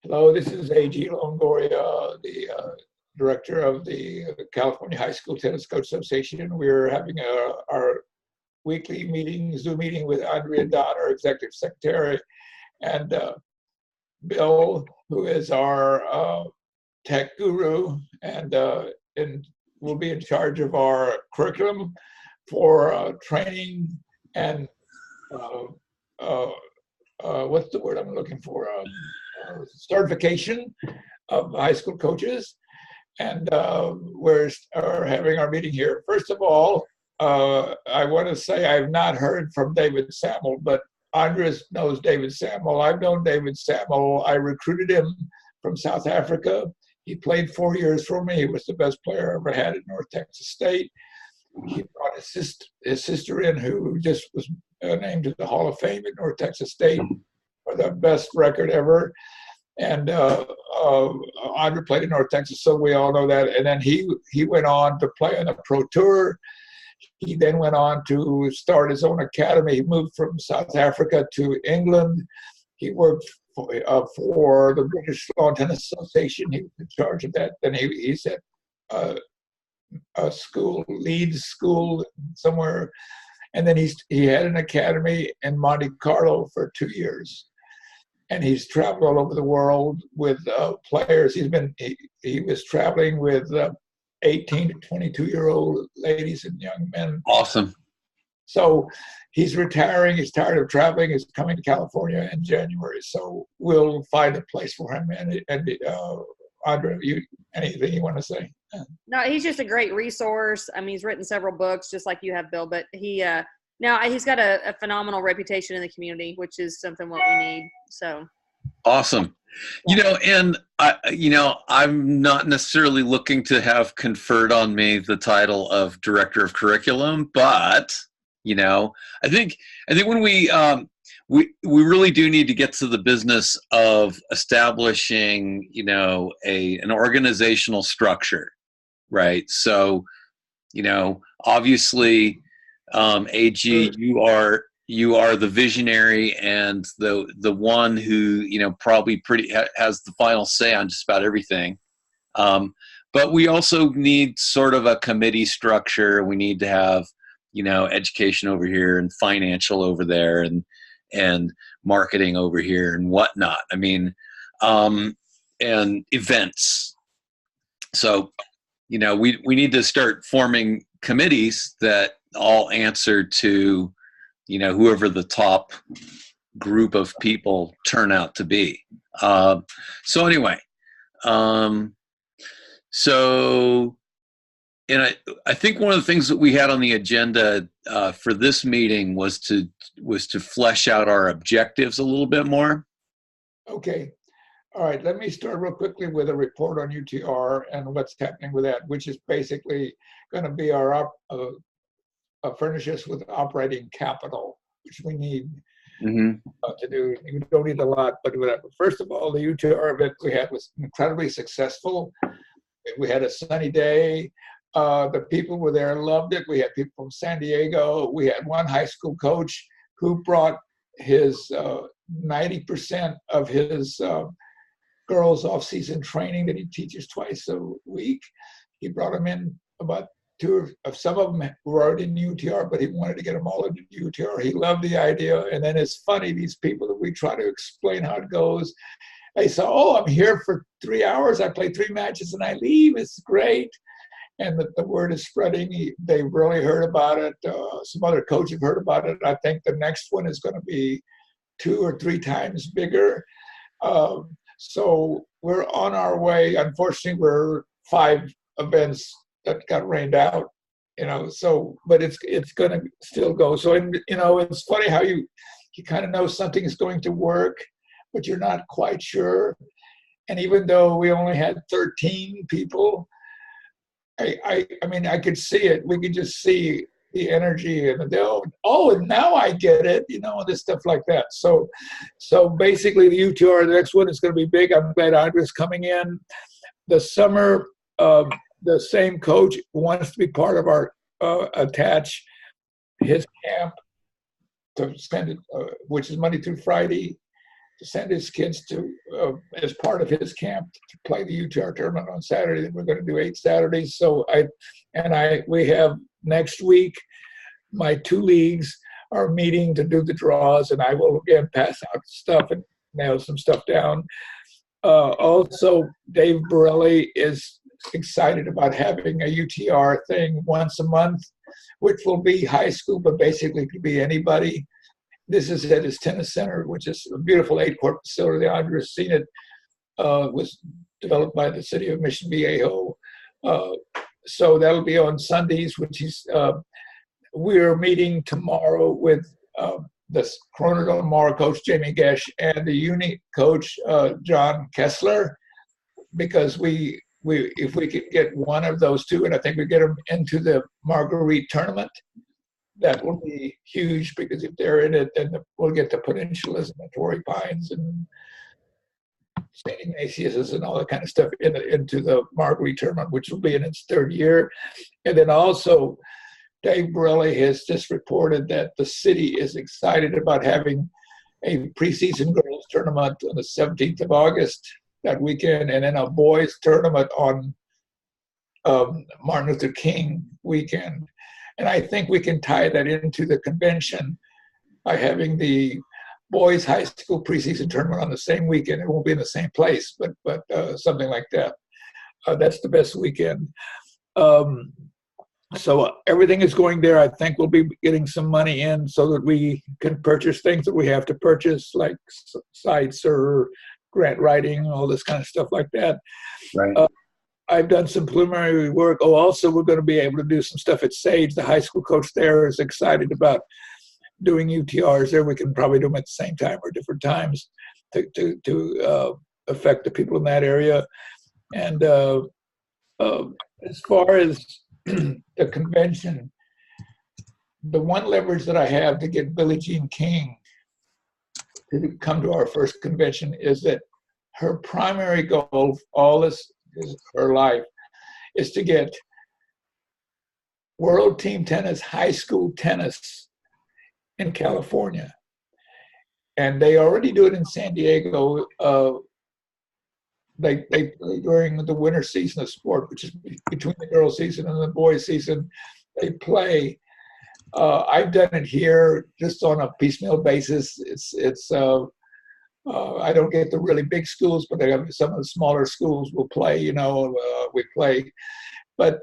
Hello, this is A.G. Longoria, the director of the California High School Tennis Coach Association. We're having our weekly meeting, Zoom meeting with Andrea Dodd, our executive secretary, and Bill, who is our tech guru, and will be in charge of our curriculum for training and what's the word I'm looking for? Certification of high school coaches. And we're having our meeting here. First of all, I want to say I've not heard from David Samuel, but Andres knows David Samuel. I've known David Samuel. I recruited him from South Africa. He played 4 years for me. He was the best player I ever had at North Texas State. He brought his sister in, who just was named to the Hall of Fame at North Texas State for the best record ever. And Andre played in North Texas, so we all know that. And then he went on to play on the Pro Tour. He then went on to start his own academy. He moved from South Africa to England. He worked for the British Lawn Tennis Association. He was in charge of that. Then he's at a school, Leeds School somewhere. And then he had an academy in Monte Carlo for 2 years. And he's traveled all over the world with players. He was traveling with 18 to 22-year-old ladies and young men. Awesome. So he's retiring. He's tired of traveling. He's coming to California in January. So we'll find a place for him. And Andre, anything you want to say? No, he's just a great resource. I mean, he's written several books, just like you have, Bill. But now he's got a phenomenal reputation in the community, which is something what we need. So awesome. And I'm not necessarily looking to have conferred on me the title of director of curriculum, but I think when we really do need to get to the business of establishing an organizational structure, right? So obviously, AG, you are the visionary and the one who probably has the final say on just about everything. But we also need sort of a committee structure. We need to have education over here and financial over there and marketing over here and whatnot. I mean, and events. So we need to start forming committees that all answer to whoever the top group of people turn out to be. So anyway, and I think one of the things that we had on the agenda for this meeting was to flesh out our objectives a little bit more. Okay. All right. Let me start real quickly with a report on UTR and what's happening with that, which is basically going to be our furnish us with operating capital, which we need to do. We don't need a lot, but whatever. First of all, the UTR event we had was incredibly successful. We had a sunny day. The people were there, loved it. We had people from San Diego. We had one high school coach who brought his 90% of his girls off-season training that he teaches twice a week. He brought them in, about some of them were already in UTR, but he wanted to get them all into UTR. He loved the idea. And then it's funny, these people that we try to explain how it goes, they say, oh, I'm here for 3 hours. I play 3 matches and I leave. It's great. And the word is spreading. They've really heard about it. Some other coaches have heard about it. I think the next one is going to be 2 or 3 times bigger. So we're on our way. Unfortunately, we're 5 events that got rained out, but it's going to still go. So, it's funny how you kind of know something is going to work, but you're not quite sure. And even though we only had 13 people, I mean, I could see it. We could just see the energy and and now I get it, and this stuff like that. So basically the UTR, the next one is going to be big. I'm glad Andre's coming in. The summer, the same coach wants to be part of our attach his camp to spend it, which is Monday through Friday. to send his kids to, as part of his camp, to play the UTR tournament on Saturday. We're going to do 8 Saturdays. So we have next week, my 2 leagues are meeting to do the draws, and I will again pass out stuff and nail some stuff down. Also, Dave Borelli is excited about having a UTR thing once a month, which will be high school, but basically could be anybody. This is at his tennis center, which is a beautiful 8-court facility. I've never seen it. Was developed by the city of Mission Viejo. So that'll be on Sundays, which is, we're meeting tomorrow with the Corona Del Mar coach, Jamie Gesh, and the uni coach, John Kessler, because if we could get one of those two, and I think we get them into the Marguerite tournament, that will be huge, because if they're in it, then we'll get the Peninsulas and the Torrey Pines and St. Ignatius and all that kind of stuff into the Marguerite tournament, which will be in its 3rd year. And then also, Dave Borelli has just reported that the city is excited about having a preseason girls tournament on the 17th of August that weekend, and then a boys tournament on Martin Luther King weekend. And I think we can tie that into the convention by having the boys high school preseason tournament on the same weekend. It won't be in the same place, but something like that. That's the best weekend. So everything is going there. I think we'll be getting some money in so that we can purchase things that we have to purchase, like sites or grant writing, all this kind of stuff like that. Right. I've done some preliminary work. Oh, also, we're going to be able to do some stuff at Sage. The high school coach there is excited about doing UTRs there. We can probably do them at the same time or different times to affect the people in that area. And as far as the convention, the one leverage that I have to get Billie Jean King to come to our first convention is that her primary goal, all this is her life, is to get world team tennis, high school tennis in California. And they already do it in San Diego. They play during the winter season of sport, which is between the girls' season and the boys' season. They play. I've done it here just on a piecemeal basis. I don't get the really big schools, but some of the smaller schools will play. We play. But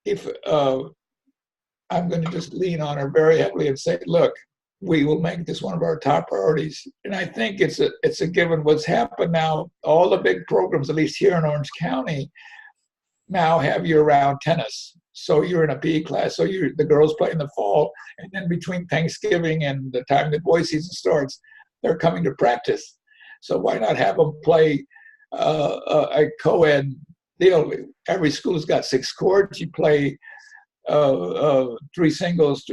if I'm going to just lean on her very heavily and say, look, we will make this one of our top priorities. And I think it's a given. What's happened now, all the big programs, at least here in Orange County, now have year-round tennis. So you're in a PE class, so the girls play in the fall, and then between Thanksgiving and the time the boys season starts, they're coming to practice. So why not have them play a co-ed deal? Every school's got 6 courts. You play 3 singles,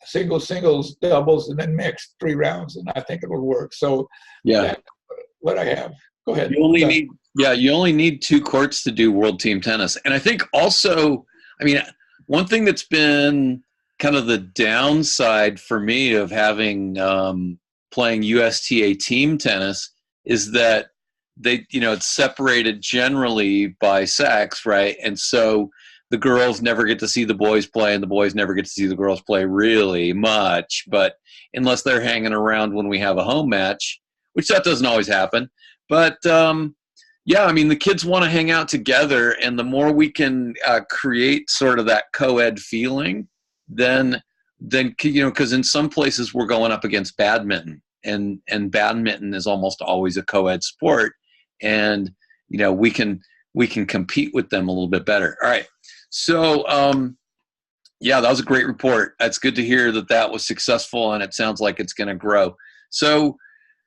singles, doubles, and then mixed 3 rounds, and I think it will work. So yeah, that's what I have. Go ahead. You only need 2 courts to do world team tennis. And I think also, one thing that's been kind of the downside for me of having playing USTA team tennis is that it's separated generally by sex, right? And so the girls never get to see the boys play, and the boys never get to see the girls play really much. But unless they're hanging around when we have a home match, which that doesn't always happen. But the kids want to hang out together, and the more we can create sort of that co-ed feeling, then because in some places we're going up against badminton, and badminton is almost always a co-ed sport, and we can compete with them a little bit better. All right. So, that was a great report. It's good to hear that was successful, and it sounds like it's going to grow. So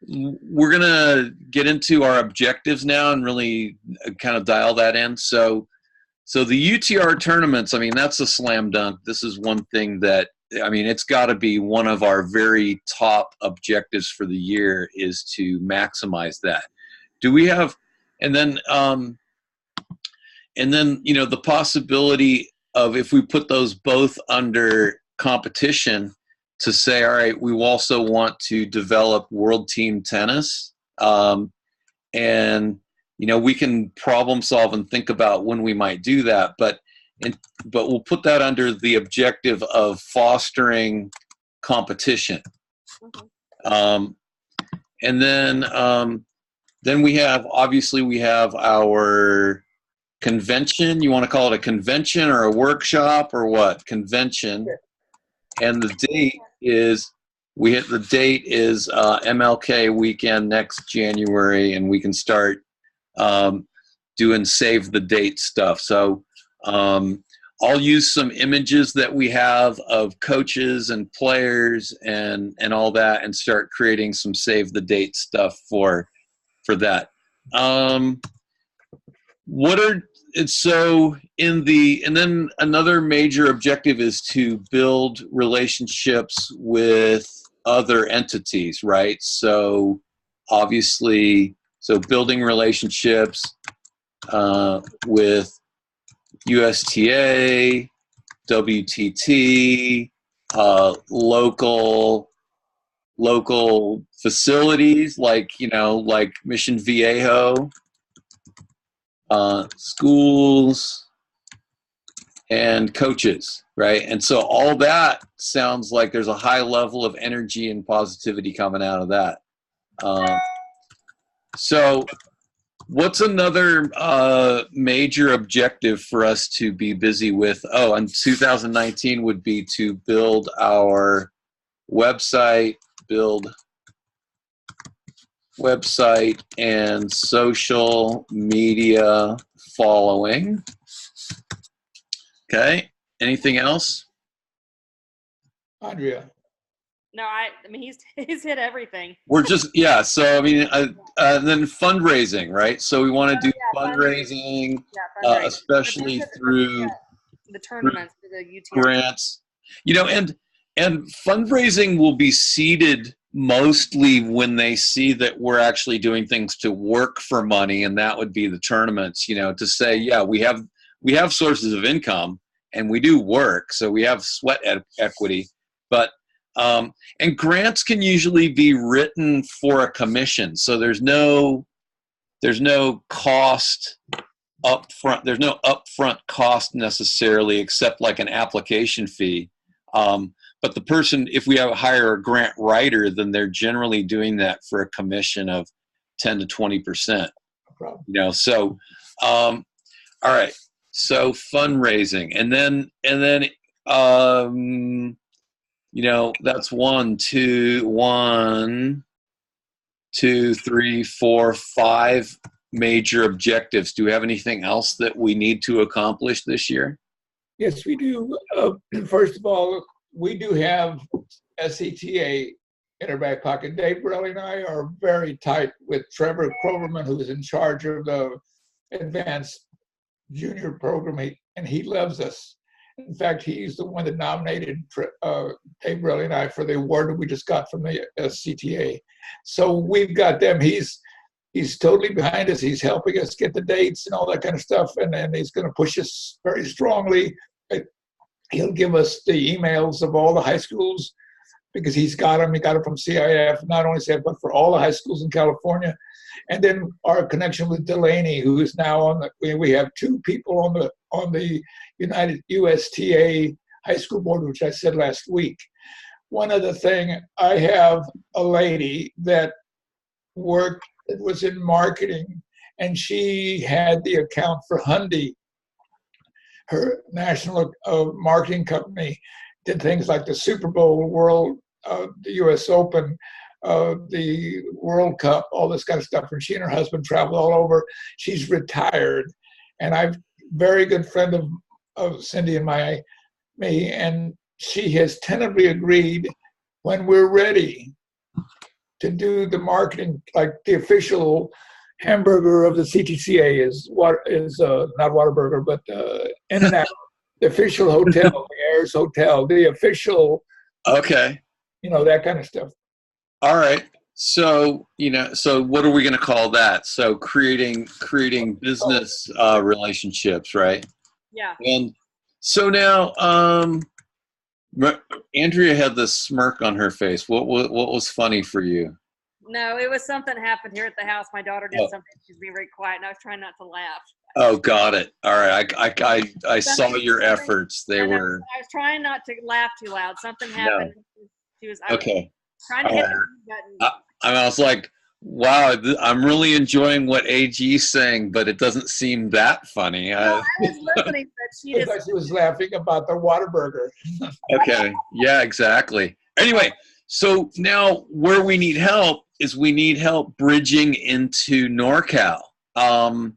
we're going to get into our objectives now and really kind of dial that in. So the UTR tournaments, that's a slam dunk. This is one thing that, it's got to be one of our very top objectives for the year, is to maximize that. Do we have, and then, the possibility of, if we put those both under competition, to say, all right, we also want to develop world team tennis. And, we can problem solve and think about when we might do that. But we'll put that under the objective of fostering competition. Okay. And then we have our convention. You want to call it a convention or a workshop or what? Convention. And the date is MLK weekend next January, and we can start doing save the date stuff. So I'll use some images that we have of coaches and players and all that, and start creating some save the date stuff for that. And then another major objective is to build relationships with other entities, right? So obviously, building relationships with USTA, WTT, local facilities like Mission Viejo, schools, and coaches, right? And so all that sounds like there's a high level of energy and positivity coming out of that. So what's another major objective for us to be busy with? And 2019 would be to build our website and social media following. Okay. Anything else? Andrea. No, I mean he's hit everything. We're just So then fundraising, right? So we want to do fundraising, especially through the tournaments, the UTR grants. And fundraising will be seeded mostly when they see that we're actually doing things to work for money, and that would be the tournaments. To say, we have sources of income and we do work, so we have sweat equity, but. And grants can usually be written for a commission, so there's no cost up front. There's no upfront cost necessarily, except like an application fee. But the person, if we hire a grant writer, then they're generally doing that for a commission of 10 to 20%. So all right. So fundraising, and then that's 1, 2, 3, 4, 5 major objectives. Do we have anything else that we need to accomplish this year? Yes, we do. First of all, we do have CTA in our back pocket. Dave Borelli and I are very tight with Trevor Kroverman, who is in charge of the advanced junior program, and he loves us. In fact, he's the one that nominated Dave Borelli and I for the award that we just got from the CTA. So we've got them. He's totally behind us. He's helping us get the dates and all that kind of stuff, and he's going to push us very strongly. He'll give us the emails of all the high schools because he's got them. He got them from CIF, not only CIF, but for all the high schools in California. And then our connection with Delaney, who is now on the, we have 2 people on the United USTA high school board, which I said last week. One other thing, I have a lady that was in marketing, and she had the account for Hyundai. Her national marketing company did things like the Super Bowl, the U.S. Open, the World Cup, all this kind of stuff. And she and her husband traveled all over. She's retired, and I'm very good friend of Cindy and me, and she has tentatively agreed when we're ready to do the marketing, like the official hamburger of the CTCA is not Whataburger, but In-N-Out, the official hotel, the Ayers Hotel, the official, okay, that kind of stuff. All right. So, so what are we going to call that? So creating business relationships, right? Yeah. And so now, But Andrea had this smirk on her face. What was funny for you? No, it was something happened here at the house. My daughter did Oh. something. She's being very quiet, and I was trying not to laugh. Oh, got it. All right. I saw your efforts. They I know. were I was trying not to laugh too loud. Something no. happened. I was Okay. trying to All hit right. the button. I was like, wow, I'm really enjoying what AG's saying, but it doesn't seem that funny. No, I was listening, but she I just. thought she was laughing about the Whataburger. Okay. Yeah, exactly. Anyway, so now where we need help is we need help bridging into NorCal. And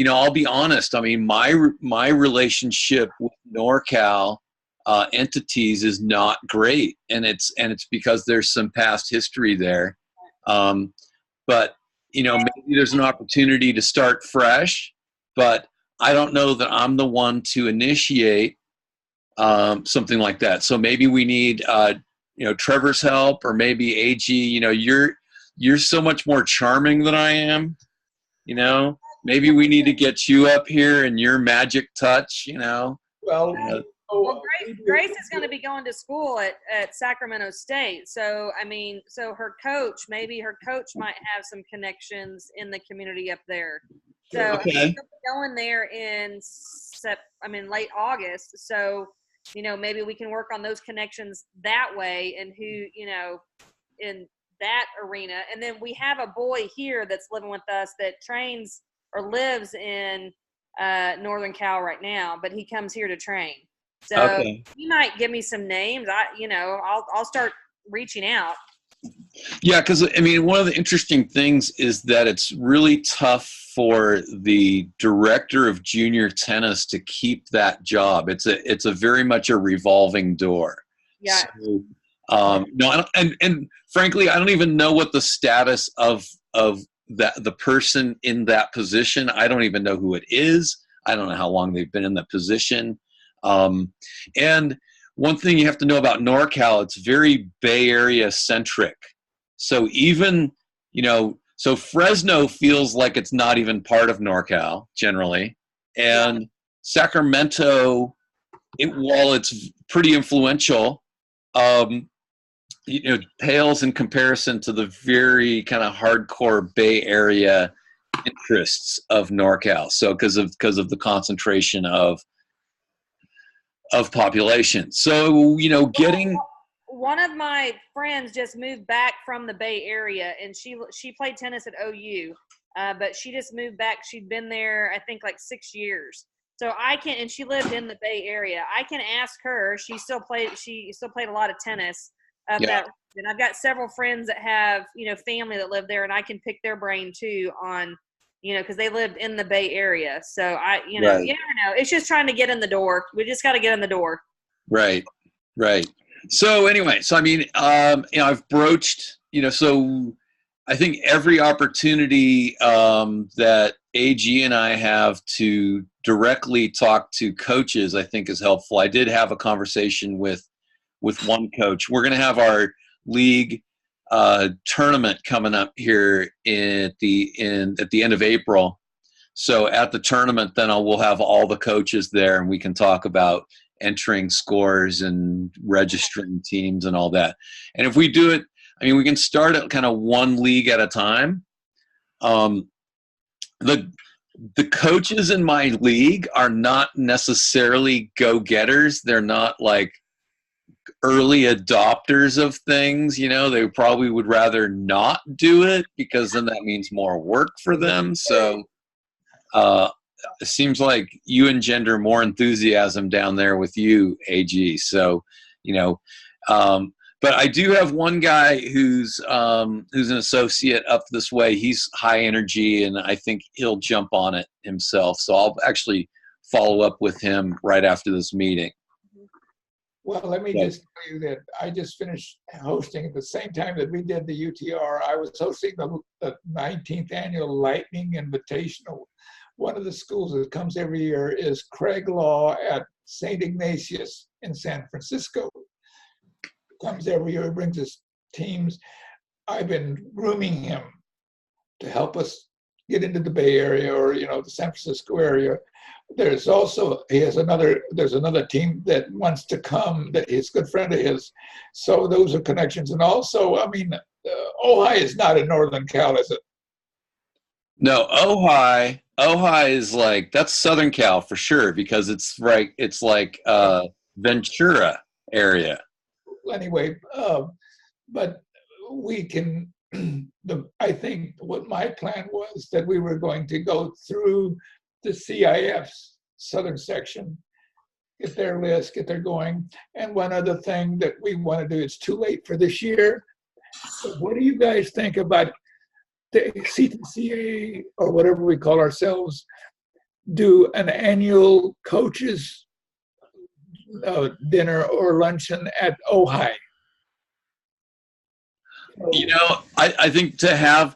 I'll be honest. I mean, my relationship with NorCal entities is not great, and it's because there's some past history there. But maybe there's an opportunity to start fresh. But I don't know that I'm the one to initiate something like that. So maybe we need Trevor's help, or maybe AG. You're so much more charming than I am. Maybe we need to get you up here and your magic touch. Well, Grace is going to be going to school at Sacramento State. So, so her coach might have some connections in the community up there. So Okay. she'll be going there in late August. So, maybe we can work on those connections that way, and in that arena. And then we have a boy here that's living with us that trains or lives in Northern Cal right now, but he comes here to train. So Okay. you might give me some names. I'll start reaching out. Yeah, because one of the interesting things is that it's really tough for the director of junior tennis to keep that job. It's a very much a revolving door. Yeah. So, no, and frankly, I don't even know what the status of the person in that position. I don't even know who it is. I don't know how long they've been in that position. And one thing you have to know about NorCal, it's very Bay Area centric. So even, so Fresno feels like it's not even part of NorCal generally. And Sacramento, while it's pretty influential, pales in comparison to the very kind of hardcore Bay Area interests of NorCal. So because of the concentration of population. So, getting. One of my friends just moved back from the Bay Area, and she played tennis at OU, but she just moved back. She'd been there, I think, like 6 years. So and she lived in the Bay Area. I can ask her. She still played a lot of tennis up that region. I've got several friends that have, family that live there, and I can pick their brain too on, because they lived in the Bay Area. So you never know. It's just trying to get in the door. We just got to get in the door. Right. So anyway, I've broached, so I think every opportunity that AG and I have to directly talk to coaches, I think is helpful. I did have a conversation with one coach. We're going to have our league tournament coming up here at the end of April. So at the tournament, then we'll have all the coaches there, and we can talk about entering scores and registering teams and all that. And if we do it, we can start at kind of one league at a time. The coaches in my league are not necessarily go-getters. They're not like early adopters of things. They probably would rather not do it because then that means more work for them. So it seems like you engender more enthusiasm down there with you, AG. So, but I do have one guy who's an associate up this way. He's high energy, and I think he'll jump on it himself. So I'll actually follow up with him right after this meeting. Well, let me just tell you that I just finished hosting at the same time that we did the UTR. I was hosting the 19th annual Lightning Invitational. One of the schools that comes every year is Craig Law at St. Ignatius in San Francisco. Comes every year, brings us teams. I've been grooming him to help us get into the Bay Area or, the San Francisco area. There's another team that wants to come that is a good friend of his. So those are connections. And also, Ojai is not in Northern Cal, is it? No, Ojai is like, that's Southern Cal for sure, because it's right. It's like Ventura area. Anyway, but we can, I think what my plan was that we were going to go through the CIF's southern section, get their list, get their going. And one other thing that we want to do, it's too late for this year. But what do you guys think about the CTCA, or whatever we call ourselves, do an annual coaches dinner or luncheon at Ojai? I think to have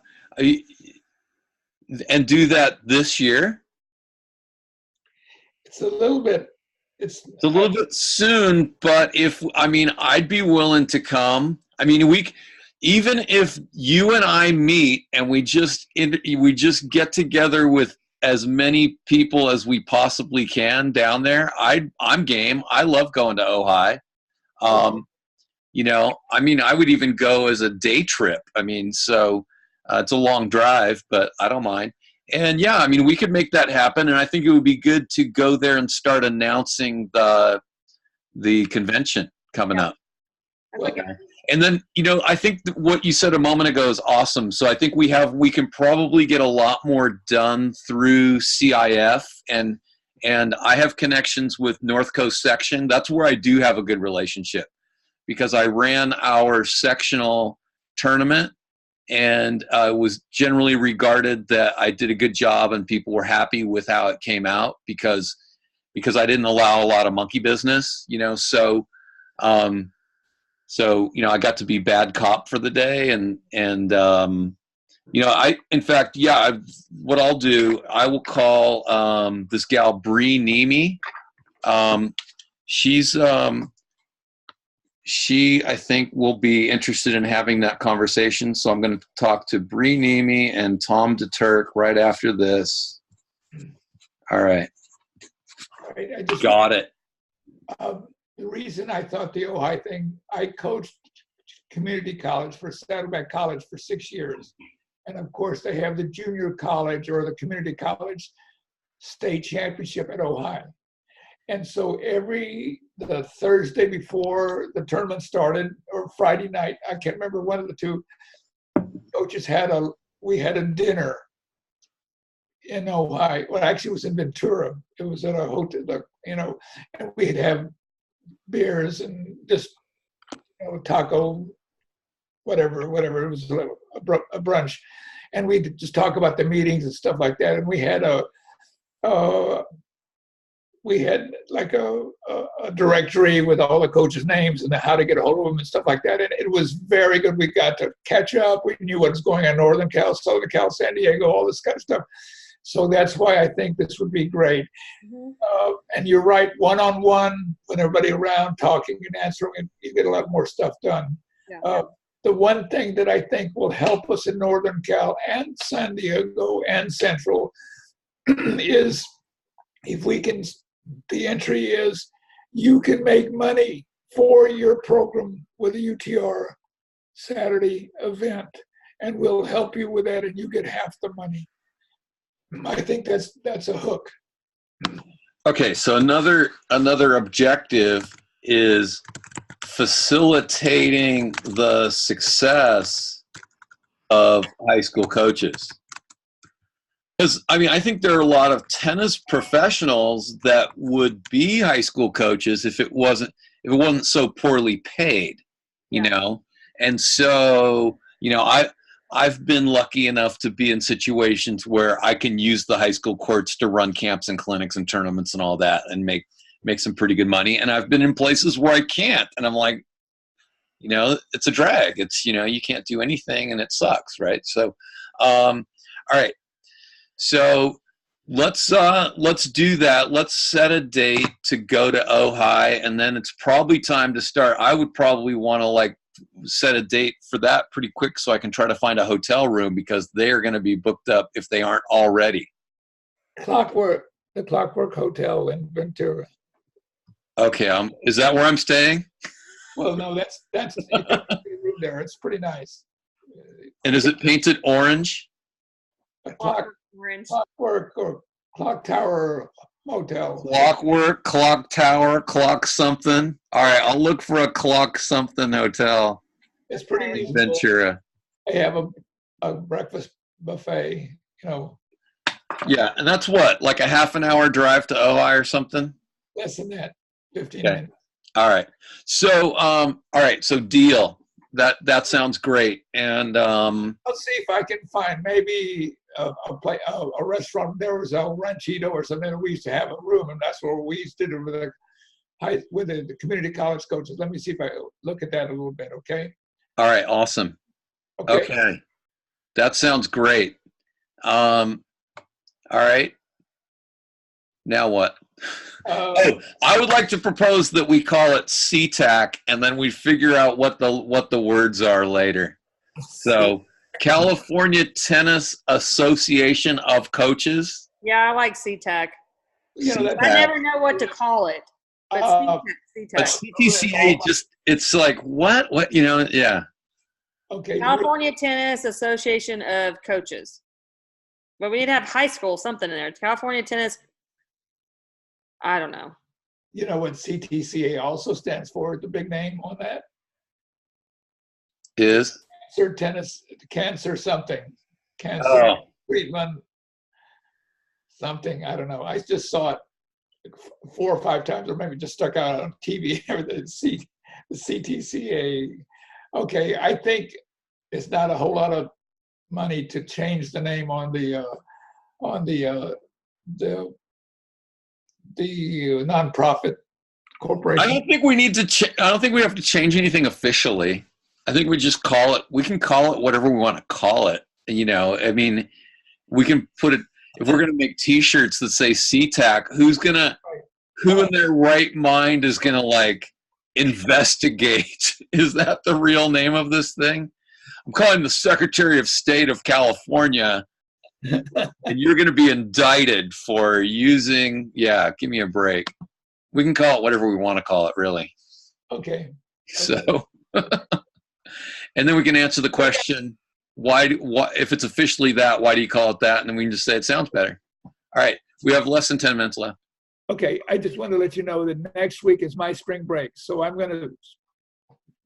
and do that this year. It's a little bit. It's a little bit soon, but I'd be willing to come. Even if you and I meet and we just get together with as many people as we possibly can down there, I'm game. I love going to Ojai. I would even go as a day trip. It's a long drive, but I don't mind. And yeah, we could make that happen. And I think it would be good to go there and start announcing the convention coming up. Okay. And then, I think what you said a moment ago is awesome. So I think we can probably get a lot more done through CIF, and I have connections with North Coast section. That's where I do have a good relationship, because I ran our sectional tournament, and was generally regarded that I did a good job and people were happy with how it came out, because I didn't allow a lot of monkey business, So, I got to be bad cop for the day, what I'll do, I will call this gal, Bree Nemi. She, I think, will be interested in having that conversation. So I'm going to talk to Bree Nemi and Tom DeTurk right after this. All right. Got it. The reason I thought the Ojai thing, I coached community college for Saddleback College for 6 years. And of course, they have the junior college or the community college state championship at Ojai. And so the Thursday before the tournament started, or Friday night, I can't remember, one of the two, coaches we had a dinner in Ojai. Well, actually it was in Ventura. It was at a hotel, and we'd have beers and just taco, whatever. It was a brunch, and we'd just talk about the meetings and stuff like that. And we had like a directory with all the coaches' names and how to get a hold of them and stuff like that. And it was very good. We got to catch up. We knew what was going on in Northern Cal, Southern Cal, San Diego, all this kind of stuff. So that's why I think this would be great. Mm-hmm. And you're right, one-on-one, when everybody around talking and answering, you get a lot more stuff done. Yeah. The one thing that I think will help us in Northern Cal and San Diego and Central is the entry is you can make money for your program with a UTR Saturday event, and we'll help you with that, and you get half the money. I think that's a hook. Okay, so another objective is facilitating the success of high school coaches. Because I think there are a lot of tennis professionals that would be high school coaches if it wasn't so poorly paid, you know. And so, I've been lucky enough to be in situations where I can use the high school courts to run camps and clinics and tournaments and all that and make some pretty good money. And I've been in places where I can't. And I'm like, it's a drag. It's, you can't do anything and it sucks, right? So, all right. So let's do that. Let's set a date to go to Ojai, and then it's probably time to start. I would probably want to set a date for that pretty quick so I can try to find a hotel room because they are going to be booked up if they aren't already. The Clockwork Hotel in Ventura. Okay, is that where I'm staying? Well, no, that's you can see a room there. It's pretty nice. And is it painted orange? A Orange. Clockwork or Clock Tower Motel. Clockwork, clock tower, clock something. All right, I'll look for a clock something hotel It's pretty in reasonable. Ventura. They have a breakfast buffet, you know, Yeah, and that's what, like a half an hour drive to Ojai or something? less than that, 15 Okay. minutes. All right. So, so deal. That sounds great. And I'll see if I can find maybe a restaurant. There was El Ranchito or something. We used to have a room, and that's where we used to do with the community college coaches. Let me see if I look at that a little bit. Okay. all right, awesome. Okay. That sounds great. All right. Now what? I would like to propose that we call it CTAC, and then we figure out what the words are later. So, California Tennis Association of Coaches. Yeah, I like CTAC. You know, I never know what to call it. But But CTAC. CTCA it's like what yeah. okay. California Tennis Association of Coaches. But we need to have high school something in there. California Tennis. I don't know. You know what CTCA also stands for? The big name on that? Is Cancer something. Cancer Oh. treatment something. I don't know. I just saw it 4 or 5 times, or maybe just stuck out on TV. The CTCA. Okay, I think it's not a whole lot of money to change the name on the nonprofit corporation. I don't think we need to. I don't think we have to change anything officially. I think we just call it. We can call it whatever we want to call it. You know, I mean, we can put it. If we're gonna make T-shirts that say CTAC, who in their right mind is gonna like investigate? Is that the real name of this thing? I'm calling the Secretary of State of California. And you're going to be indicted for using, give me a break. We can call it whatever we want to call it, really. Okay. So, and then we can answer the question, why, if it's officially that, why do you call it that? And then we can just say it sounds better. All right. We have less than 10 minutes left. Okay. I just want to let you know that next week is my spring break. So I'm going to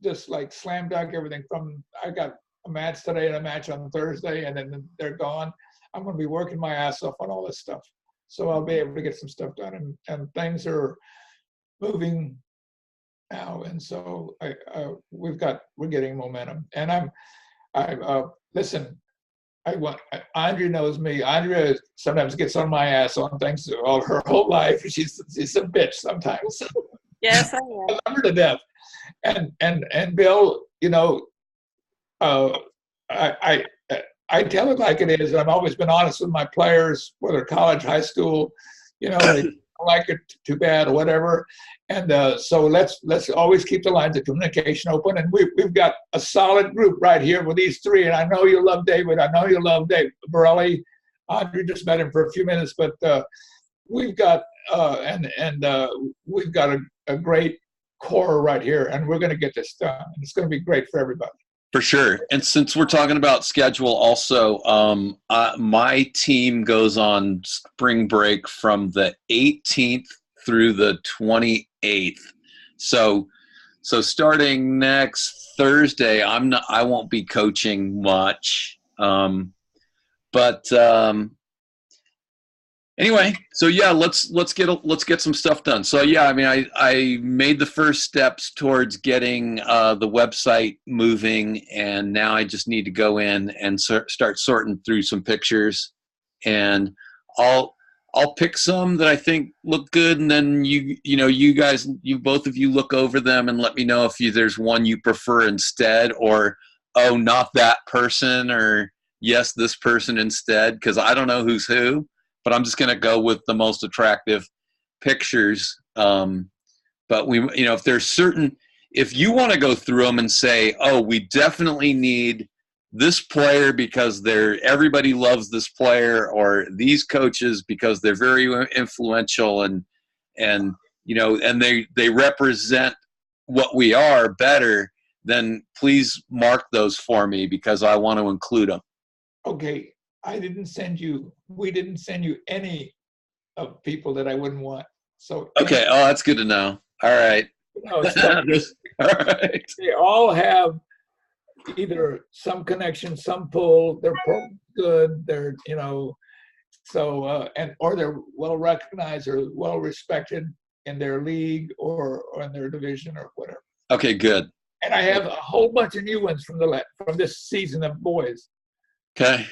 just like slam dunk everything I got a match today and a match on Thursday, and then they're gone. I'm going to be working my ass off on all this stuff. So I'll be able to get some stuff done, and things are moving now. And so we're getting momentum. And listen, Andrea knows me. Andrea sometimes gets on my ass on things all her whole life. She's a bitch sometimes. Yes, I am. I love her to death. And Bill, you know, I tell it like it is. I've always been honest with my players, whether college, high school, you know, they don't like it too bad or whatever. And so let's always keep the lines of communication open. And we've got a solid group right here with these three. And I know you love David. I know you love Dave Borelli. Andrew just met him for a few minutes, but we've got we've got a great core right here, and we're going to get this done. It's going to be great for everybody. For sure. And since we're talking about schedule also, my team goes on spring break from the 18th through the 28th. So starting next Thursday, I won't be coaching much. Anyway, so yeah, let's get some stuff done. So yeah, I mean, I made the first steps towards getting the website moving, and now I just need to go in and start sorting through some pictures, and I'll pick some that I think look good, and then you guys, both of you look over them and let me know if there's one you prefer instead, or oh, not that person, or yes, this person instead, because I don't know who's who. But I'm just going to go with the most attractive pictures. But if there's certain, if you want to go through them and say, oh, we definitely need this player because everybody loves this player, or these coaches because they're very influential and they represent what we are better, then please mark those for me because I want to include them. Okay, we didn't send you any of people that I wouldn't want. So okay, oh, that's good to know. All right. No, so all right. They all have either some connection, some pull. They're good. They're or they're well recognized or well respected in their league or in their division or whatever. Okay, good. And I have a whole bunch of new ones from this season of boys. Okay.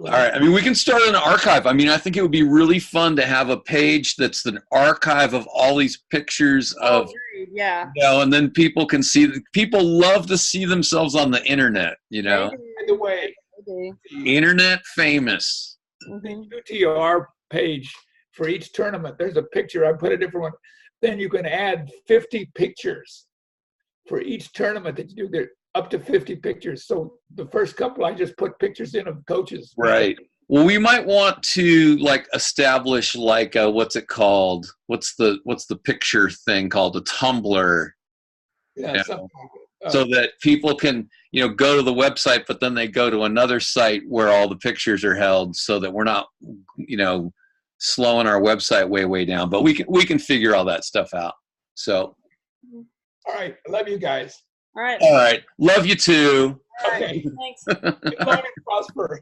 All right. I mean, we can start an archive. I mean, I think it would be really fun to have a page that's an archive of all these pictures of, and then people can see. People love to see themselves on the internet. By the way, internet famous. The UTR page for each tournament. There's a picture. I put a different one. Then you can add 50 pictures for each tournament that you do. There up to 50 pictures. So the first couple, I just put pictures in of coaches. Right. Well, we might want to establish what's it called? What's the picture thing called? A Tumblr. Yeah. So that people can, go to the website, but then they go to another site where all the pictures are held, so that we're not, slowing our website way down. But we can figure all that stuff out. So. All right. I love you guys. All right. All right. Love you too. Okay. Thanks. Good morning, prosper.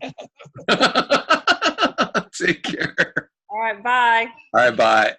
Take care. All right. Bye. All right. Bye.